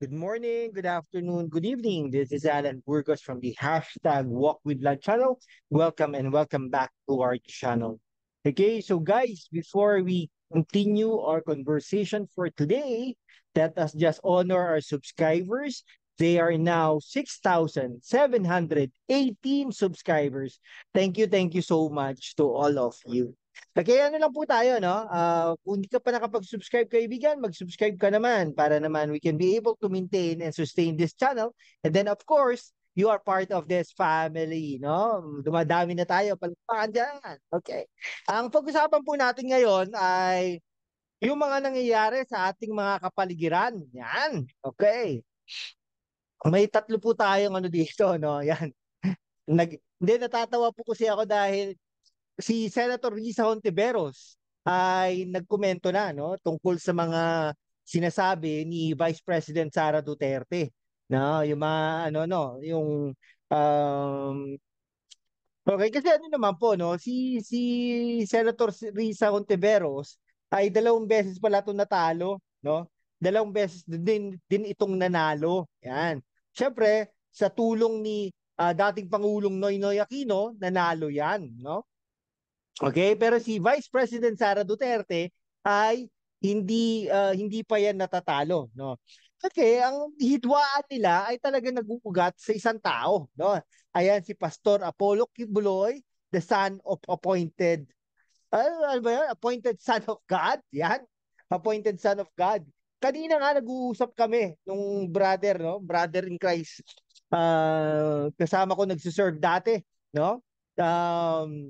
Good morning, good afternoon, good evening. This is Alan Burgos from the hashtag Walk with Love channel. Welcome and welcome back to our channel. Okay, so guys, before we continue our conversation for today, let us just honor our subscribers. They are now 6,718 subscribers. Thank you so much to all of you. Kaya ano lang po tayo, no? Kung hindi ka pa nakapag-subscribe, kaibigan, mag-subscribe ka naman para naman we can be able to maintain and sustain this channel. And then, of course, you are part of this family, no? Dumadami na tayo, palakpakan dyan. Okay. Ang pag-usapan po natin ngayon ay yung mga nangyayari sa ating mga kapaligiran. Yan. Okay. May tatlo po tayong ano dito, no? Yan. Hindi, natatawa po kasi ako dahil si Senator Risa Hontiveros ay nagkomento na no tungkol sa mga sinasabi ni Vice President Sara Duterte, no, yung mga ano no yung um, okay, kasi ano naman po no si Senator Risa Hontiveros ay dalawang beses pala itong natalo, no, dalawang beses din itong nanalo. Yan, syempre sa tulong ni dating Pangulong Noynoy Aquino nanalo yan, no. Okay, pero si Vice President Sara Duterte ay hindi pa yan natatalo, no. Kasi ang hidwaan nila ay talaga naguugat sa isang tao, no. Ayan si Pastor Apollo Kibuloy, the son of ano ba yan? Appointed son of God. Yan. Appointed son of God. Kanina nga nag-uusap kami nung brother, no? Brother in Christ. Kasama ko nagsiserve dati, no? Um,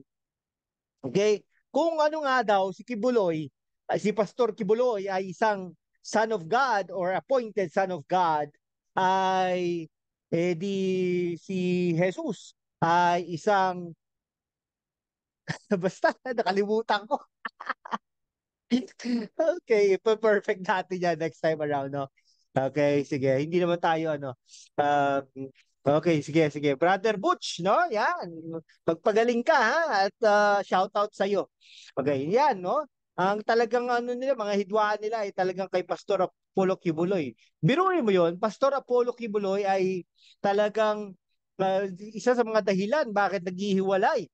Okay? Kung ano nga daw si Kibuloy, si Pastor Kibuloy ay isang son of God or appointed son of God, ay di si Jesus ay isang basta nakalimutan ko. Okay, perfect natin yan next time around, no? Okay, sige. Hindi naman tayo, ano. Okay, sige, sige. Brother Butch, no? Yan. Magpagaling ka, ha? At shout out sa'yo. Okay, yan, no? Ang talagang ano nila, mga hidwaan nila ay talagang kay Pastor Apollo Kibuloy. Biruin mo yon, Pastor Apollo Kibuloy ay talagang isa sa mga dahilan bakit naghihiwalay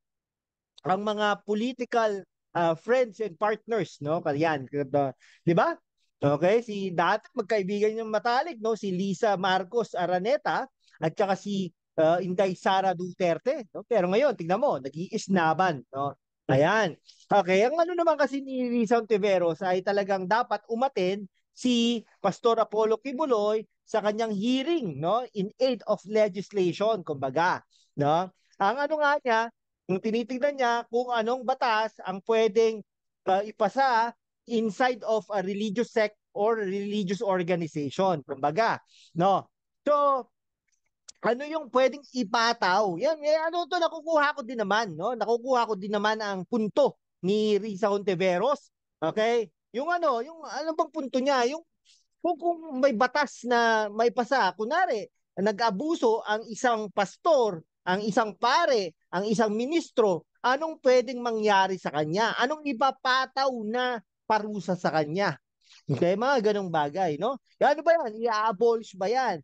ang mga political friends and partners, no? Yan, 'di ba? Okay, si dati magkaibigan yung matalik, no? Si Lisa Marcos Araneta at saka si Inday Sara Duterte, no? Pero ngayon, tingnan mo, nag-iisnaban, no? Ayan. Okay, ang ano naman kasi ni Lisa Ontiveros ay talagang dapat umattend si Pastor Apollo Kibuloy sa kanyang hearing, no? In aid of legislation, kumbaga, no? Ang ano nga niya, kung tinitingnan niya kung anong batas ang pwedeng ipasa inside of a religious sect or religious organization, kumbaga, no? So, ano yung pwedeng ipataw? Yan, ano to, nakukuha ko din naman, no? Nakukuha ko din naman ang punto ni Risa Hontiveros. Okay? Yung ano bang punto niya? Yung kung may batas na may pasa, kunwari, nag-abuso ang isang pastor, ang isang pare, ang isang ministro, anong pwedeng mangyari sa kanya? Anong ipapataw na parusa sa kanya? Okay, mga ganong bagay, no? Ano ba yan? I-abolish ba yan?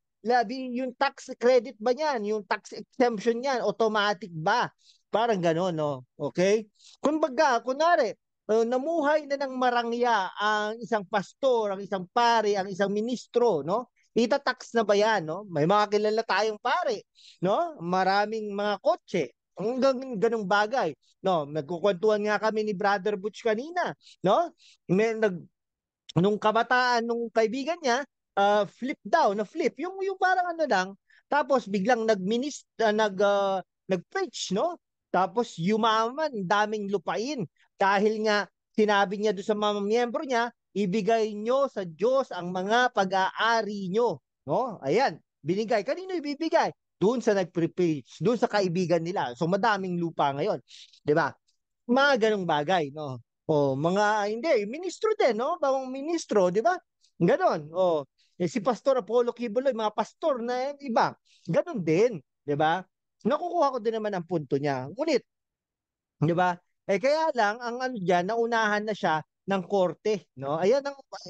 Yung tax credit ba yan? Yung tax exemption yan? Automatic ba? Parang ganon, no? Okay? Kumbaga, kunwari, namuhay na ng marangya ang isang pastor, ang isang pare, ang isang ministro, no? Itatax na ba yan, no? May mga kilala tayong pare, no? Maraming mga kotse. Ang ganung bagay, no? Nagkukwentuhan nga kami ni Brother Butch kanina, no? May nung kabataan nung kaibigan niya, flip daw, na flip. Yung parang ano lang, tapos biglang nag-preach, no? Tapos yumaman, daming lupain. Dahil nga sinabi niya doon sa mga miyembro niya, ibigay nyo sa Diyos ang mga pag-aari nyo. No? Ayan, binigay. Kanino ibibigay? Doon sa nag-preach, doon sa kaibigan nila. So madaming lupa ngayon. 'Di ba? Mga ganong bagay, no? O, mga, hindi, ministro din, no? Bawang ministro, di ba? Ganon, o. Si Pastor Apollo Kibuloy, mga pastor na iba, ganon din, di ba? Nakukuha ko din naman ang punto niya. Ngunit, di ba? Kaya lang, ang ano dyan, naunahan na siya ng korte, no? Ayan,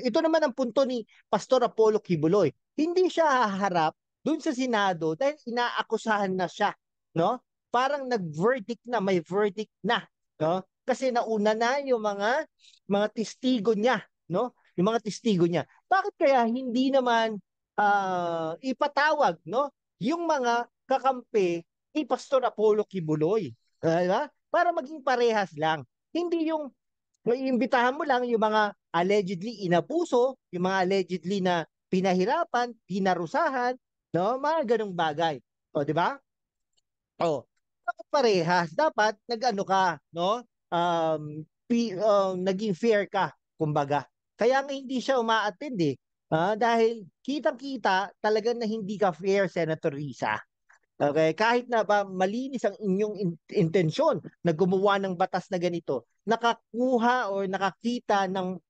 ito naman ang punto ni Pastor Apollo Kibuloy. hindi siya haharap doon sa Senado dahil inaakusahan na siya, no? Parang nag-verdict na, may verdict na, no? Kasi nauna na yung mga testigo niya, no? Yung mga testigo niya. Bakit kaya hindi naman ipatawag, no? Yung mga kakampi ni Pastor Apollo Kibuloy, di ba? Para maging parehas lang. Hindi yung iimbitahan mo lang yung mga allegedly inabuso, yung mga allegedly na pinahirapan, pinarusahan, no? Mga ganong bagay. O, di ba? O, dapat parehas. Dapat nag-ano ka, no? Naging fair ka, kumbaga. Kaya nga hindi siya umaattend eh. Dahil kitang-kita talaga na hindi ka fair, Senator Risa. Okay, kahit na ba malinis ang inyong intensyon na gumawa ng batas na ganito, nakakuha o nakakita ng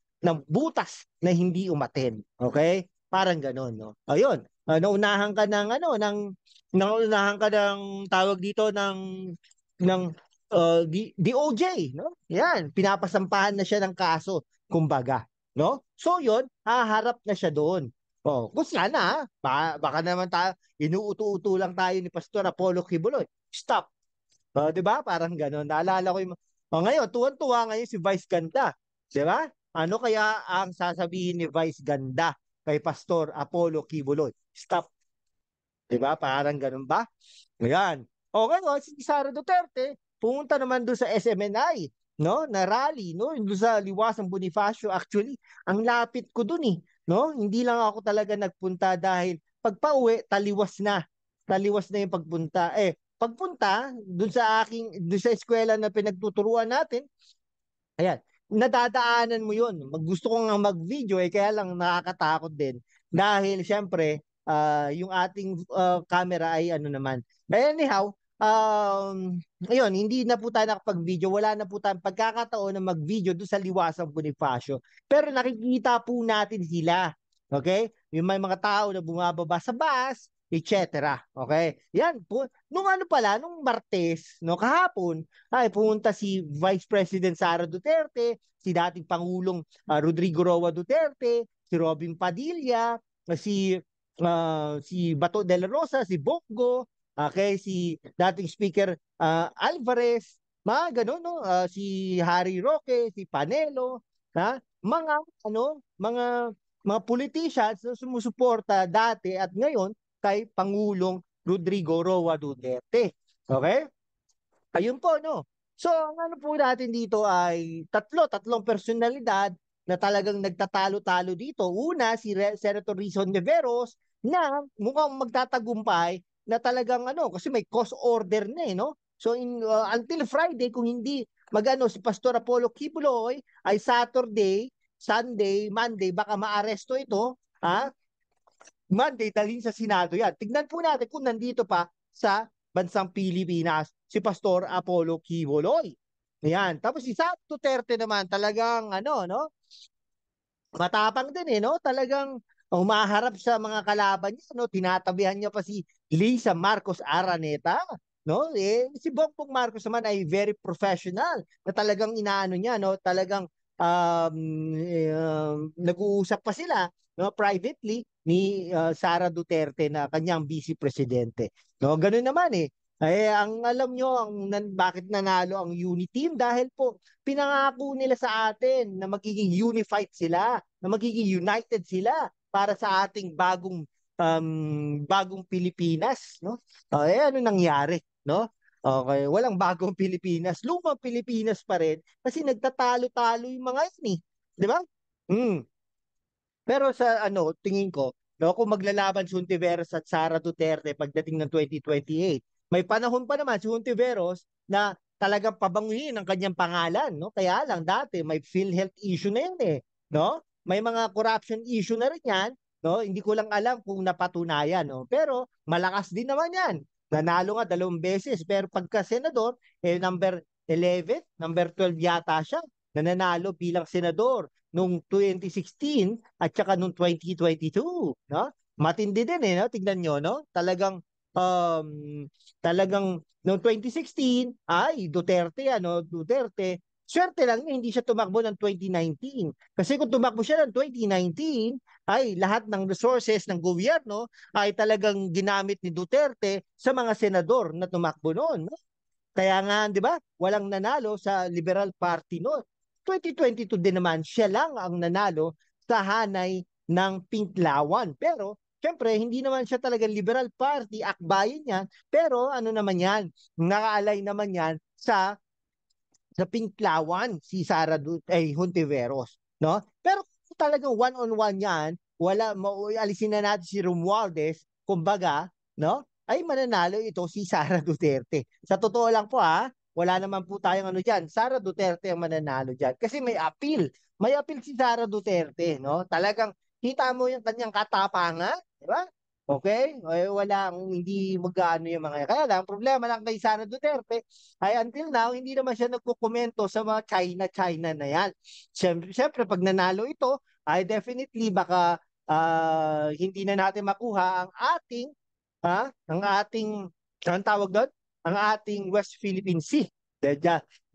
butas na hindi umaten. Okay? Parang gano'n, no? Ayun, naunahan ka ng ano naunahan ka ng tawag dito ng DOJ, no? Yan, pinapasampahan na siya ng kaso, kumbaga, no? So 'yun, haharap na siya doon. Oh, kung sana, baka naman tayo inuuto-uto lang tayo ni Pastor Apollo Kibuloy. Stop. 'Di ba? Parang gano'n. Naalala ko yung ngayon, tuwan-tuwa ngayon si Vice Ganda. 'Di ba? Ano kaya ang sasabihin ni Vice Ganda kay Pastor Apollo Kibuloy? Stop. 'Di ba? Parang gano'n ba? Ayan. O ngayon, si Sara Duterte, pumunta naman doon sa SMNI, no? Na rally, no? Doon sa Liwasang Bonifacio. Actually, ang lapit ko doon eh, no? Hindi lang ako talaga nagpunta dahil pagpa-uwi, taliwas na. Taliwas na yung pagpunta. Pagpunta doon sa eskwela na pinagtuturuan natin, ayan, nadadaanan mo yun. Gusto ko nga mag-video kaya lang nakakatakot din. Dahil syempre, yung ating camera ay ano naman. Anyhow, ayun, hindi na po tayo nakapag-video. Wala na po tayong pagkakataon na mag-video doon sa Liwasang Bonifacio. Pero nakikita po natin sila. Okay? Yung may mga tao na bumababa sa bus, etc. Okay? Yan po. Nung ano pala, nung Martes, no, kahapon, ay pumunta si Vice President Sara Duterte, si dating Pangulong Rodrigo Roa Duterte, si Robin Padilla, si Bato de la Rosa, si Bongo, okay, si dating Speaker Alvarez, mga ganun, no? Si Harry Roque, si Panelo, ha? Mga politicians na sumusuporta dati at ngayon kay Pangulong Rodrigo Roa Duterte. Okay? Ayun po, no? So, ang ano po natin dito ay tatlong personalidad na talagang nagtatalo-talo dito. Una, si Senator Rizon Neveros na mukhang magtatagumpay na talagang ano, kasi may cost order na eh, no? So, until Friday, kung hindi magano si Pastor Apollo Kibuloy, ay Saturday, Sunday, Monday, baka maaresto ito, ha? Monday, dalhin sa Senado yan. Tignan po natin kung nandito pa sa bansang Pilipinas si Pastor Apollo Quiboloy. Ayan. Tapos si Sara Duterte naman talagang ano, no? Matapang din eh, no? Talagang umaharap sa mga kalaban niya, no? Tinatabihan niya pa si Lisa Marcos Araneta, no? Si Bongbong Marcos naman ay very professional na talagang inaano niya, no? Talagang nag-uusap pa sila, no? Privately ni Sara Duterte na kanyang vice presidente. No, ganoon naman eh. Ang alam nyo, bakit nanalo ang unity team dahil po pinangako nila sa atin na magiging unified sila, na magiging united sila para sa ating bagong Pilipinas, no? Ano nangyari, no? Okay, walang bagong Pilipinas, lumang Pilipinas pa rin kasi nagtatalo-talo yung mga yun eh, 'di ba? Mm. Pero sa ano, tingin ko, no, kung maglalaban si Hontiveros at Sara Duterte pagdating ng 2028, may panahon pa naman si Hontiveros na talagang pabanguhin ang kanyang pangalan, no? Kaya lang dati may PhilHealth issue na yan eh, no? May mga corruption issue na rin yan, no? Hindi ko lang alam kung napatunayan, no? Pero malakas din naman yan. Nanalo nga 2 beses, pero pagka senador, number 11, number 12 yata siya, na nanalo bilang senador nung 2016 at saka nung 2022, no? Matindi din eh, no? Tingnan nyo, no? Um, talagang noong 2016 ay Duterte ano, Duterte Swerte lang niya, hindi siya tumakbo ng 2019. Kasi kung tumakbo siya ng 2019, ay lahat ng resources ng gobyerno ay talagang ginamit ni Duterte sa mga senador na tumakbo noon. No? Kaya nga, di ba, walang nanalo sa Liberal Party noon. 2022 din naman, siya lang ang nanalo sa hanay ng Pinklawan. Pero, syempre, hindi naman siya talaga Liberal Party, akbayan yan. Pero, ano naman yan, nakaalay naman yan sa Pinklawan, si Sara Hontiveros. No? Pero, talagang one-on-one yan, alisin na natin si Romualdez, kumbaga, no? Ay mananalo ito si Sara Duterte. Sa totoo lang po wala naman po tayong ano diyan. Sara Duterte ang mananalo diyan kasi may appeal. May appeal si Sara Duterte, no? Talagang kita mo yung kanyang katapangan, di ba? Okay? Walang hindi magano yung mga kaya lang problema lang kay Sara Duterte ay until now hindi naman siya nagkukomento sa mga China na yan. Siyempre pag nanalo ito ay definitely baka hindi na natin makuha ang ating, ang tawag doon? Ang ating West Philippine Sea.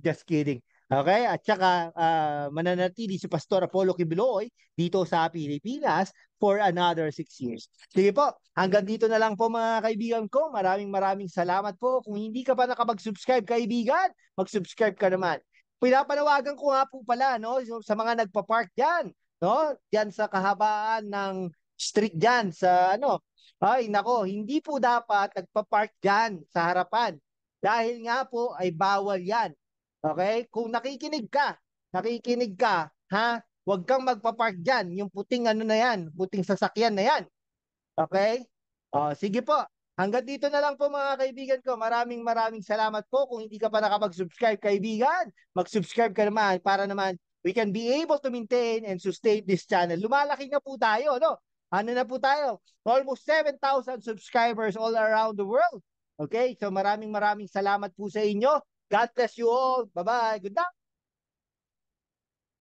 Just kidding. Okay? At saka mananatili si Pastor Apollo Kibuloy dito sa Pilipinas for another 6 years. Sige po, hanggang dito na lang po mga kaibigan ko. Maraming salamat po. Kung hindi ka pa nakapag-subscribe kaibigan, mag-subscribe ka naman. Pinapanawagan ko nga po pala no, sa mga nagpa-park diyan, no? Diyan sa kahabaan ng street diyan sa ano, ay, nako, hindi po dapat nagpa-park dyan sa harapan. Dahil nga po ay bawal yan. Okay? Kung nakikinig ka, ha? Huwag kang magpa-park dyan. Yung puting ano na yan, puting sasakyan na yan. Okay? Sige po. Hanggang dito na lang po mga kaibigan ko. Maraming salamat po. Kung hindi ka pa nakapag-subscribe kaibigan, mag-subscribe ka naman para naman we can be able to maintain and sustain this channel. Lumalaki na po tayo, no? Ano na po tayo? Almost 7,000 subscribers all around the world. Okay? So maraming salamat po sa inyo. God bless you all. Bye-bye. Good night.